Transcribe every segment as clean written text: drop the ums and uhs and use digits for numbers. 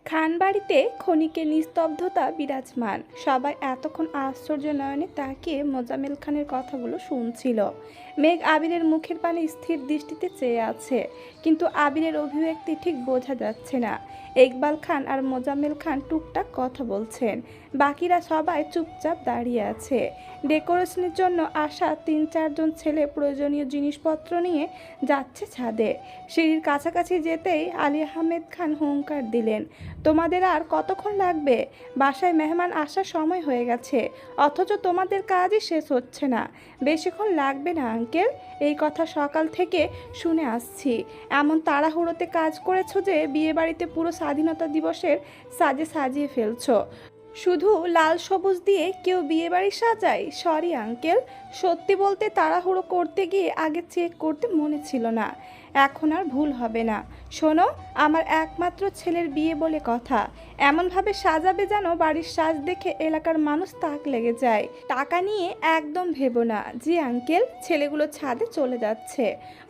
খান বাড়িতে ক্ষণিকের নিস্তব্ধতা বিরাজমান। সবাই এতক্ষণ আশ্চর্য নয়নে তাকিয়ে মোজাম্মেল খানের কথাগুলো শুনছিল। মেঘ আবিরের মুখের পানে স্থির দৃষ্টিতে চেয়ে আছে, কিন্তু আবিরের অভিব্যক্তি ঠিক বোঝা যাচ্ছে না। ইকবাল খান আর মোজাম্মেল খান টুকটাক কথা বলছেন, বাকিরা সবাই চুপচাপ দাঁড়িয়ে আছে। ডেকোরেশনের জন্য আসা ৩-৪ জন ছেলে প্রয়োজনীয় জিনিসপত্র নিয়ে যাচ্ছে ছাদে। সিঁড়ির কাছাকাছি যেতেই আলী আহমেদ খান হুঙ্কার দিলেন, তোমাদের আর কতক্ষণ লাগবে? বাসায় মেহমান আসার সময় হয়ে গেছে, অথচ তোমাদের কাজই শেষ হচ্ছে না। বেশিক্ষণ লাগবে না আঙ্কেল, এই কথা সকাল থেকে শুনে আসছি। এমন তাড়াহুড়োতে কাজ করেছো যে বিয়েবাড়িতে পুরো স্বাধীনতা দিবসের সাজে সাজিয়ে ফেলছো। শুধু লাল সবুজ দিয়ে কেউ বিয়েবাড়ি সাজায়? সরি আঙ্কেল, সত্যি বলতে তাড়াহুড়ো করতে গিয়ে আগে চেক করতে মনে ছিল না। এখন আর ভুল হবে না। শোনো, আমার একমাত্র ছেলের বিয়ে বলে কথা, এমনভাবে সাজাবে যেন বাড়ির সাজ দেখে এলাকার মানুষ তাক লেগে যায়। টাকা নিয়ে একদম ভেবো না। জি আঙ্কেল। ছেলেগুলো ছাদে চলে যাচ্ছে।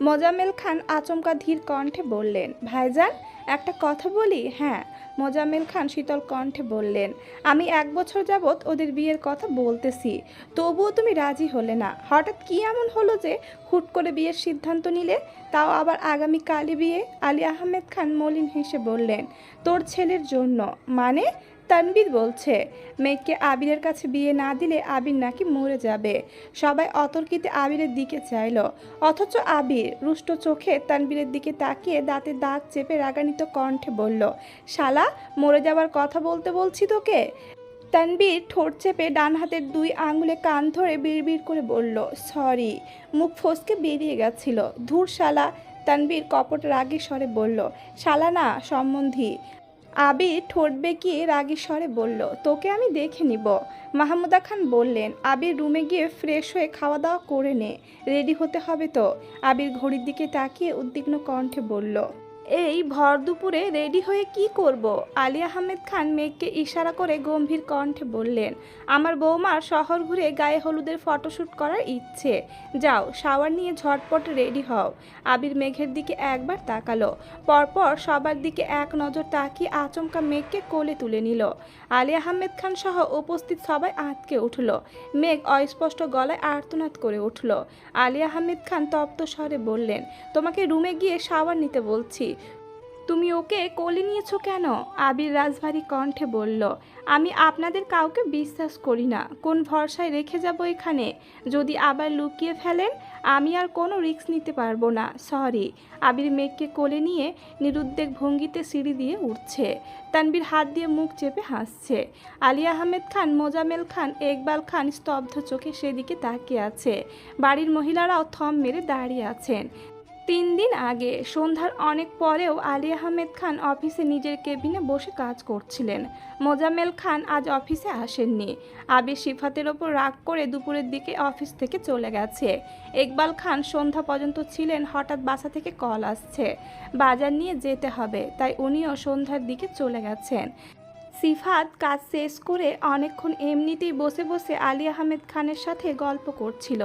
মোজাম্মেল খান আচমকা ধীর কণ্ঠে বললেন, ভাইজান একটা কথা বলি? হ্যাঁ, মোজাম্মেল খান শীতল কণ্ঠে বললেন, আমি 1 বছর যাবৎ ওদের বিয়ের কথা বলতেছি, তবুও তুমি রাজি হলে না। হঠাৎ কি এমন হলো যে হুট করে বিয়ের সিদ্ধান্ত নিলে, তাও আবার আগামীকালই বিয়ে? আলী আহমেদ খান মলিন হেসে বললেন, তোর ছেলের জন্য? মানে? তানবীর বলছে মেয়েকে আবিরের কাছে বিয়ে না দিলে আবির নাকি মরে যাবে। সবাই অতর্কিতে আবিরের দিকে চাইল, অথচ আবির রুষ্ট চোখে তানবীরের দিকে তাকিয়ে দাঁতে দাঁত চেপে রাগান্বিত কণ্ঠে বলল, শালা, মরে যাবার কথা বলতে বলছি তোকে। তানবীর ঠোঁট চেপে ডান হাতের 2 আঙুলে কান ধরে বিড়বিড় করে বলল, সরি। মুখ ফসকে বেরিয়ে গেছিল। ধুর শালা। তানবীর কপট রাগী স্বরে বলল, শালা না, সম্বন্ধী। আবির ঠোঁট বেঁকিয়ে রাগী স্বরে বলল, তোকে আমি দেখে নিব। মাহমুদা খান বললেন, আবির রুমে গিয়ে ফ্রেশ হয়ে খাওয়া দাওয়া করে নে, রেডি হতে হবে তো। আবির ঘড়ির দিকে তাকিয়ে উদ্বিগ্ন কণ্ঠে বলল, এই ভর দুপুরে রেডি হয়ে কি করব? আলী আহমেদ খান মেঘকে ইশারা করে গম্ভীর কণ্ঠে বললেন, আমার বৌমার শহর ঘুরে গায়ে হলুদের ফটোশ্যুট করার ইচ্ছে। যাও, শাওয়ার নিয়ে ঝটপট রেডি হও। আবির মেঘের দিকে একবার তাকালো, পরপর সবার দিকে এক নজর তাকিয়ে আচমকা মেঘকে কোলে তুলে নিল। আলী আহমেদ খান সহ উপস্থিত সবাই আঁতকে উঠল। মেঘ অস্পষ্ট গলায় আর্তনাদ করে উঠল। আলী আহমেদ খান তপ্ত স্বরে বললেন, তোমাকে রুমে গিয়ে শাওয়ার নিতে বলছি, তুমি ওকে কোলে নিয়েছো কেন? আবির রাজভারী কণ্ঠে বলল, আমি আপনাদের কাউকে বিশ্বাস করি না। কোন ভরসায় রেখে যাব এখানে? যদি আবার লুকিয়ে ফেলেন, আমি আর কোনো রিস্ক নিতে পারবো না। সরি। আবির মেঘকে কোলে নিয়ে নিরুদ্বেগ ভঙ্গিতে সিঁড়ি দিয়ে উঠছে। তানবীর হাত দিয়ে মুখ চেপে হাসছে। আলী আহমেদ খান, মোজাম্মেল খান, ইকবাল খান স্তব্ধ চোখে সেদিকে তাকিয়ে আছে। বাড়ির মহিলারাও থম মেরে দাঁড়িয়ে আছেন। 3 দিন আগে সন্ধ্যার অনেক পরেও আলী আহমেদ খান অফিসে নিজের কেবিনে বসে কাজ করছিলেন। মোজাম্মেল খান আজ অফিসে আসেননি। আবির সিফাতের ওপর রাগ করে দুপুরের দিকে অফিস থেকে চলে গেছে। ইকবাল খান সন্ধ্যা পর্যন্ত ছিলেন, হঠাৎ বাসা থেকে কল আসছে, বাজার নিয়ে যেতে হবে, তাই উনিও সন্ধ্যার দিকে চলে গেছেন। সিফাত কাজ শেষ করে অনেকক্ষণ এমনিতেই বসে বসে আলী আহমেদ খানের সাথে গল্প করছিল।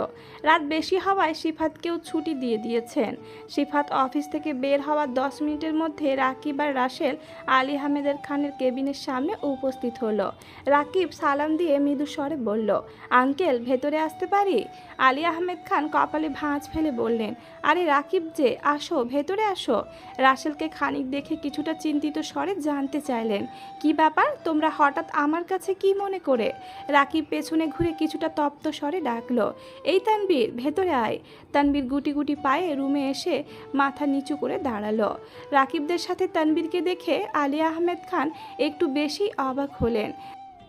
রাত বেশি হওয়ায় সিফাতকেও ছুটি দিয়ে দিয়েছেন। সিফাত অফিস থেকে বের হওয়ার 10 মিনিটের মধ্যে রাকিব আর রাসেল আলী আহমেদের খানের কেবিনের সামনে উপস্থিত হলো। রাকিব সালাম দিয়ে মৃদু স্বরে বলল, আঙ্কেল, ভেতরে আসতে পারি? আলী আহমেদ খান কপালে ভাঁজ ফেলে বললেন, আরে রাকিব যে, আসো, ভেতরে আসো। রাসেলকে খানিক দেখে কিছুটা চিন্তিত স্বরে জানতে চাইলেন, কি ব্যাপার, তোমরা হঠাৎ আমার কাছে কি মনে করে? রাকিব পেছনে ঘুরে কিছুটা তপ্ত স্বরে ডাকলো, এই তানবীর, ভেতরে আয়। তানবীর গুটি গুটি পায়ে রুমে এসে মাথা নিচু করে দাঁড়ালো। রাকিবদের সাথে তানবীরকে দেখে আলী আহমেদ খান একটু বেশি অবাক হলেন।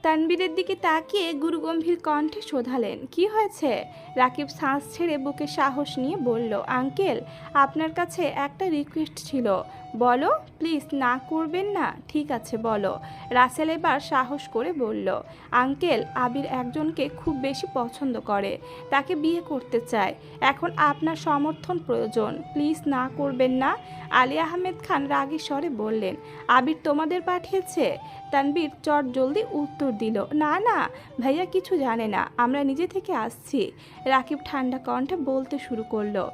তানবীরের দিকে তাকিয়ে গুরুগম্ভীর কণ্ঠে শোধালেন, কি হয়েছে? রাকিব শ্বাস ছেড়ে বুকে সাহস নিয়ে বলল, আঙ্কেল, আপনার কাছে একটা রিকোয়েস্ট ছিল। বলো, প্লিজ, না করবেন না? ঠিক আছে, বলো। রাসেল এবার সাহস করে বলল, আঙ্কেল, আবির একজনকে খুব বেশি পছন্দ করে, তাকে বিয়ে করতে চায়। এখন আপনার সমর্থন প্রয়োজন, প্লিজ, না করবেন না? আলী আহমেদ খান রাগী স্বরে বললেন, আবির তোমাদের পাঠিয়েছে? তানবীর চট জলদি উত্তর দিল, না না, ভাইয়া কিছু জানে না, আমরা নিজে থেকে আসছি। রাকিব ঠান্ডা কণ্ঠে বলতে শুরু করলো,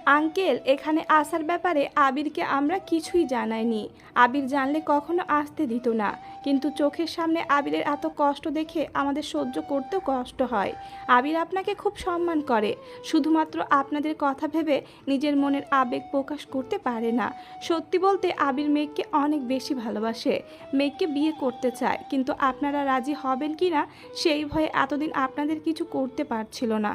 আঙ্কেল, এখানে আসার ব্যাপারে আবিরকে আমরা কিছুই জানাইনি। আবির জানলে কখনো আসতে দিত না, কিন্তু চোখের সামনে আবিরের এত কষ্ট দেখে আমাদের সহ্য করতেও কষ্ট হয়। আবির আপনাকে খুব সম্মান করে, শুধুমাত্র আপনাদের কথা ভেবে নিজের মনের আবেগ প্রকাশ করতে পারে না। সত্যি বলতে আবির মেঘকে অনেক বেশি ভালোবাসে, মেঘকে বিয়ে করতে চায়, কিন্তু আপনারা রাজি হবেন কি না সেই ভয়ে এতদিন আপনাদের কিছু করতে পারছিল না।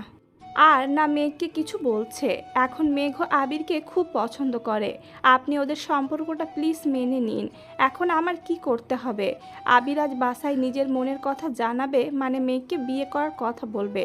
আর না মেঘকে কিছু বলছে। এখন মেঘও আবিরকে খুব পছন্দ করে। আপনি ওদের সম্পর্কটা প্লিজ মেনে নিন। এখন আমার কি করতে হবে? আবির আজ বাসায় নিজের মনের কথা জানাবে, মানে মেঘকে বিয়ে করার কথা বলবে।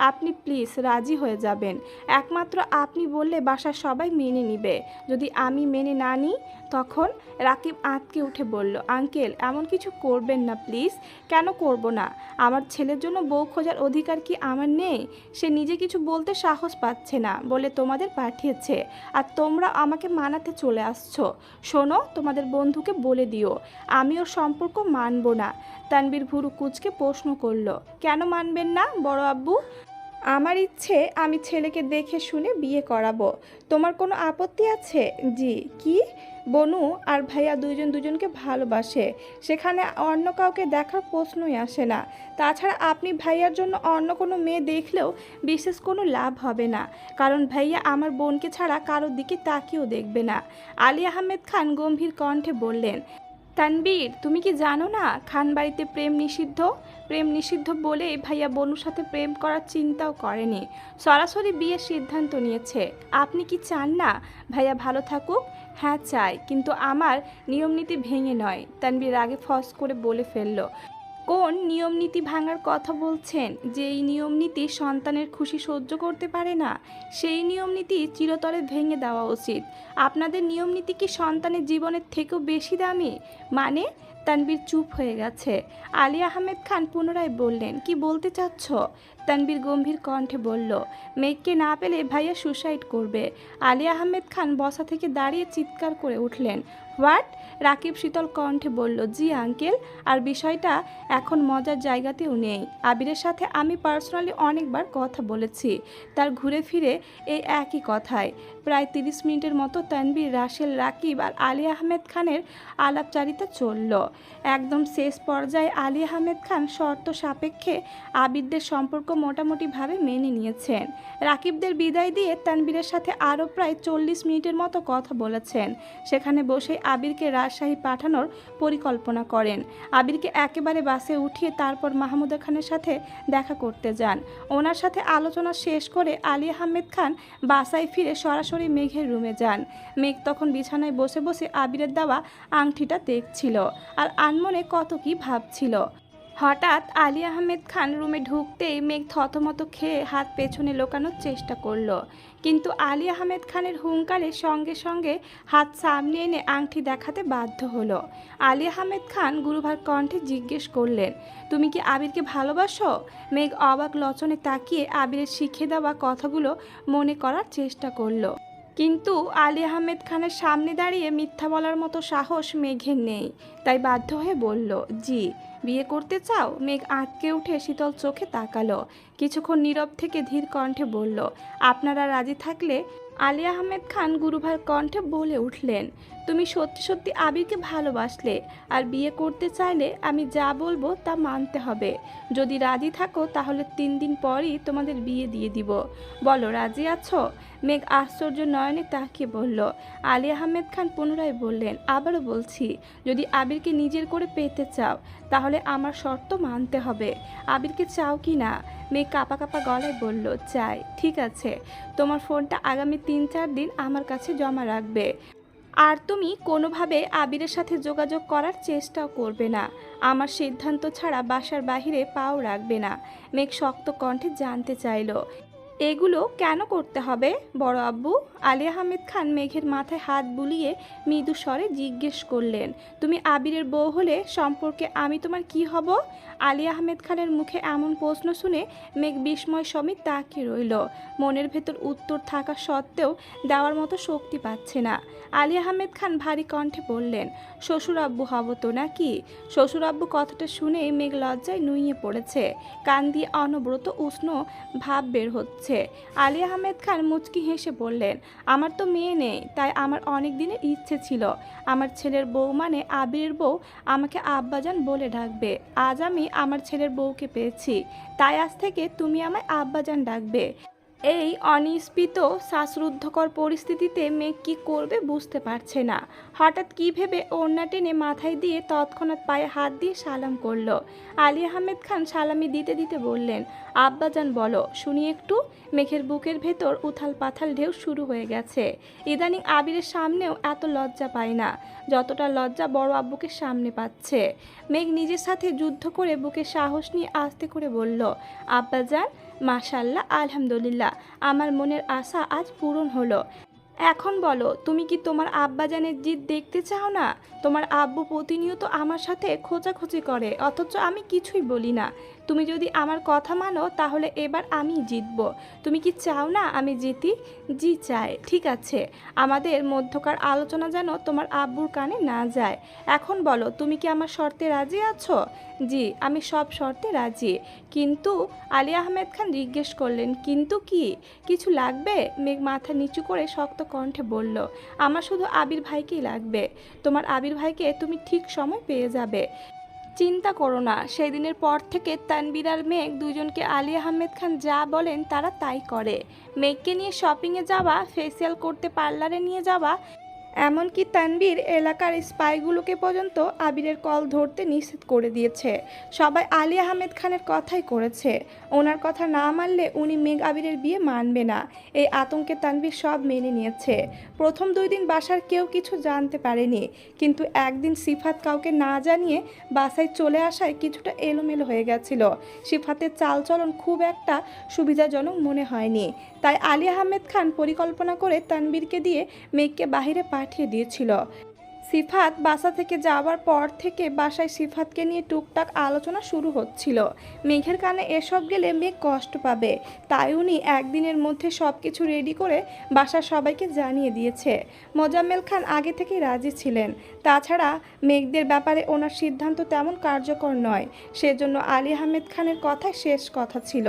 আপনি প্লিজ রাজি হয়ে যাবেন। একমাত্র আপনি বললে বাসার সবাই মেনে নিবে। যদি আমি মেনে না নিই তখন? রাকিব আঁতকে উঠে বলল, আঙ্কেল এমন কিছু করবেন না প্লিজ। কেন করব না? আমার ছেলের জন্য বউ খোঁজার অধিকার কি আমার নেই? সে নিজে কিছু বলতে সাহস পাচ্ছে না বলে তোমাদের পাঠিয়েছে, আর তোমরা আমাকে মানাতে চলে আসছো। শোনো, তোমাদের বন্ধুকে বলে দিও আমি ওর সম্পর্ক মানব না। তানবীর ভুরু কুঁচকে প্রশ্ন করলো, কেন মানবেন না বড় আব্বু? আমার ইচ্ছে আমি ছেলেকে দেখে শুনে বিয়ে করাবো। তোমার কোনো আপত্তি আছে? জি। কি? বনু আর ভাইয়া দুইজন দুজনকে ভালোবাসে, সেখানে অন্য কাউকে দেখার প্রশ্নই আসে না। তাছাড়া আপনি ভাইয়ার জন্য অন্য কোনো মেয়ে দেখলেও বিশেষ কোনো লাভ হবে না, কারণ ভাইয়া আমার বোনকে ছাড়া কারোর দিকে তাকিয়েও দেখবে না। আলী আহমেদ খান গম্ভীর কণ্ঠে বললেন, তানবীর, তুমি কি জানো না খান বাড়িতে প্রেম নিষিদ্ধ? প্রেম নিষিদ্ধ বলে ভাইয়া বনুর সাথে প্রেম করার চিন্তাও করেনি, সরাসরি বিয়ের সিদ্ধান্ত নিয়েছে। আপনি কি চান না ভাইয়া ভালো থাকুক? হ্যাঁ চাই, কিন্তু আমার নিয়মনীতি ভেঙে নয়। তানবীর আগে ফস করে বলে ফেলল, কোন নিয়মনীতি ভাঙার কথা বলছেন? যেই নিয়মনীতি সন্তানের খুশি সহ্য করতে পারে না, সেই নিয়মনীতি চিরতরে ভেঙে দেওয়া উচিত। আপনাদের নিয়মনীতি কি সন্তানের জীবনের থেকেও বেশি দামি? মানে? তানবীর চুপ হয়ে গেছে। আলী আহমেদ খান পুনরায় বললেন, কি বলতে চাচ্ছ? তানবীর গম্ভীর কণ্ঠে বলল, মেঘকে না পেলে ভাইয়া সুসাইড করবে। আলী আহমেদ খান বসা থেকে দাঁড়িয়ে চিৎকার করে উঠলেন, হোয়াট? রাকিব শীতল কণ্ঠে বলল, জি আঙ্কেল, আর বিষয়টা এখন মজার জায়গাতেও নেই। আবিরের সাথে আমি পার্সোনালি অনেকবার কথা বলেছি, তার ঘুরে ফিরে এই একই কথায়। প্রায় 30 মিনিটের মতো তানবীর, রাসেল, রাকিব আর আলী আহমেদ খানের আলাপচারিতা চলল। একদম শেষ পর্যায়ে আলী আহমেদ খান শর্ত সাপেক্ষে আবিরদের সম্পর্ক মোটামুটিভাবে মেনে নিয়েছেন। রাকিবদের বিদায় দিয়ে তানবীরের সাথে আরও প্রায় 40 মিনিটের মতো কথা বলেছেন। সেখানে বসে আবিরকে রাজশাহী পাঠানোর পরিকল্পনা করেন। আবিরকে একেবারে বাসে উঠিয়ে তারপর মাহমুদা খানের সাথে দেখা করতে যান। ওনার সাথে আলোচনা শেষ করে আলী আহমেদ খান বাসায় ফিরে সরাসরি মেঘের রুমে যান। মেঘ তখন বিছানায় বসে বসে আবিরের দেওয়া আংটিটা দেখছিল আর আনমনে কত কি ভাবছিল। হঠাৎ আলী আহমেদ খান রুমে ঢুকতেই মেঘ থতমত খেয়ে হাত পেছনে লোকানোর চেষ্টা করলো, কিন্তু আলী আহমেদ খানের হুঙ্কারে সঙ্গে সঙ্গে হাত সামনে এনে আংটি দেখাতে বাধ্য হলো। আলী আহমেদ খান গুরুভার কণ্ঠে জিজ্ঞেস করলেন, তুমি কি আবিরকে ভালোবাসো? মেঘ অবাক লচনে তাকিয়ে আবিরের শিখে দেওয়া কথাগুলো মনে করার চেষ্টা করলো, কিন্তু আলী আহমেদ খানের সামনে দাঁড়িয়ে মিথ্যা বলার মতো সাহস মেঘের নেই, তাই বাধ্য হয়ে বলল, জি। বিয়ে করতে চাও? মেঘ আঁতকে উঠে শীতল চোখে তাকালো। কিছুক্ষণ নীরব থেকে ধীর কণ্ঠে বলল, আপনারা রাজি থাকলে? আলী আহমেদ খান গুরুভার কণ্ঠে বলে উঠলেন, তুমি সত্যি সত্যি আবিরকে ভালোবাসলে আর বিয়ে করতে চাইলে আমি যা বলবো তা মানতে হবে। যদি রাজি থাকো তাহলে 3 দিন পরই তোমাদের বিয়ে দিয়ে দিব। বলো, রাজি আছো? মেঘ আশ্চর্য নয়নে তাকিয়ে বলল। আলী আহমেদ খান পুনরায় বললেন, আবারও বলছি, যদি আবিরকে নিজের করে পেতে চাও তাহলে আমার শর্ত মানতে হবে। আবিরকে চাও কি না? মেঘ কাঁপা কাঁপা গলায় বলল, চাই। ঠিক আছে, তোমার ফোনটা আগামী 3-4 দিন আমার কাছে জমা রাখবে, আর তুমি কোনোভাবে আবিরের সাথে যোগাযোগ করার চেষ্টাও করবে না। আমার সিদ্ধান্ত ছাড়া বাসার বাহিরে পাও রাখবে না। মেঘ শক্ত কণ্ঠে জানতে চাইল, এগুলো কেন করতে হবে বড় আব্বু? আলী আহমেদ খান মেঘের মাথায় হাত বুলিয়ে মৃদু স্বরে জিজ্ঞেস করলেন, তুমি আবিরের বউ হলে সম্পর্কে আমি তোমার কি হব? আলী আহমেদ খানের মুখে এমন প্রশ্ন শুনে মেঘ বিস্ময় সমেত তাকিয়ে রইল। মনের ভেতর উত্তর থাকা সত্ত্বেও দেওয়ার মতো শক্তি পাচ্ছে না। আলী আহমেদ খান ভারী কণ্ঠে বললেন, শ্বশুর আব্বু হব তো নাকি? শ্বশুর আব্বু কথাটা শুনে মেঘ লজ্জায় নুইয়ে পড়েছে। কান দিয়ে অনবরত উষ্ণ ভাব বের হচ্ছে। হচ্ছে। আলী আহমেদ খান মুচকি হেসে বললেন, আমার তো মেয়ে নেই, তাই আমার অনেক দিনের ইচ্ছে ছিল আমার ছেলের বউ মানে আবিরের বউ আমাকে আব্বাজান বলে ডাকবে। আজ আমি আমার ছেলের বউকে পেয়েছি, তাই আজ থেকে তুমি আমায় আব্বাজান ডাকবে। এই অনিশ্চিত শ্বাসরুদ্ধকর পরিস্থিতিতে মেয়ে কী করবে বুঝতে পারছে না। হঠাৎ কী ভেবে ওড়না টেনে মাথায় দিয়ে তৎক্ষণাৎ পায়ে হাত দিয়ে সালাম করলো। আলী আহমেদ খান সালামি দিতে দিতে বললেন, আব্বাজান বলো শুনি একটু। মেঘের বুকের ভেতর উথাল পাথাল ঢেউ শুরু হয়ে গেছে। ইদানিং আবিরের সামনেও এত লজ্জা পায় না যতটা লজ্জা বড় আব্বুকে সামনে পাচ্ছে। মেঘ নিজের সাথে যুদ্ধ করে বুকে সাহস নিয়ে আস্তে করে বলল, আব্বাজান মাশাল্লাহ, আলহামদুলিল্লাহ, আমার মনের আশা আজ পূরণ হলো। এখন বলো, তুমি কি তোমার আব্বাজানের জিদ দেখতে চাও না? তোমার আব্বু প্রতিনিয়ত আমার সাথে খোঁচাখুচি করে, অথচ আমি কিছুই বলি না। তুমি যদি আমার কথা মানো তাহলে এবার আমি জিতব। তুমি কি চাও না আমি জিতি? জি চাই। ঠিক আছে, আমাদের মধ্যকার আলোচনা যেন তোমার আব্বুর কানে না যায়। এখন বলো, তুমি কি আমার শর্তে রাজি আছো? জি, আমি সব শর্তে রাজি। কিন্তু আলী আহমেদ খান জিজ্ঞেস করলেন, কিন্তু কি? কিছু লাগবে? মেঘ মাথা নিচু করে শক্ত কণ্ঠে বলল, আমার শুধু আবির ভাইকেই লাগবে। তোমার আবির ভাইকে তুমি ঠিক সময় পেয়ে যাবে। চিন্তা করো না। সেই দিনের পর থেকে তানবীর আর মেঘ দুজনকে আলী আহমেদ খান যা বলেন তারা তাই করে। মেঘকে নিয়ে শপিংয়ে যাওয়া, ফেসিয়াল করতে পার্লারে নিয়ে যাওয়া, এমনকি তানবীর এলাকার স্পাইগুলোকে পর্যন্ত আবিরের কল ধরতে নিষেধ করে দিয়েছে। সবাই আলী আহমেদ খানের কথাই করেছে। ওনার কথা না মানলে উনি মেঘ আবিরের বিয়ে মানবে না। এই আতঙ্কে তানবীর সব মেনে নিয়েছে। প্রথম 2 দিন বাসার কেউ কিছু জানতে পারেনি, কিন্তু একদিন সিফাত কাউকে না জানিয়ে বাসায় চলে আসায় কিছুটা এলোমেলো হয়ে গেছিল। সিফাতের চালচলন খুব একটা সুবিধাজনক মনে হয়নি। তাই আলী আহমেদ খান পরিকল্পনা করে তানবীরকে দিয়ে মেঘকে বাহিরে পাঠিয়ে দিয়েছিল। সিফাত বাসা থেকে যাওয়ার পর থেকে বাসায় সিফাতকে নিয়ে টুকটাক আলোচনা শুরু হচ্ছিল। মেঘের কানে এসব গেলে মেঘ কষ্ট পাবে, তাই উনি একদিনের মধ্যে সব কিছু রেডি করে বাসার সবাইকে জানিয়ে দিয়েছে। মোজাম্মেল খান আগে থেকেই রাজি ছিলেন। তাছাড়া মেঘদের ব্যাপারে ওনার সিদ্ধান্ত তেমন কার্যকর নয়, সেজন্য আলী আহমেদ খানের কথাই শেষ কথা ছিল।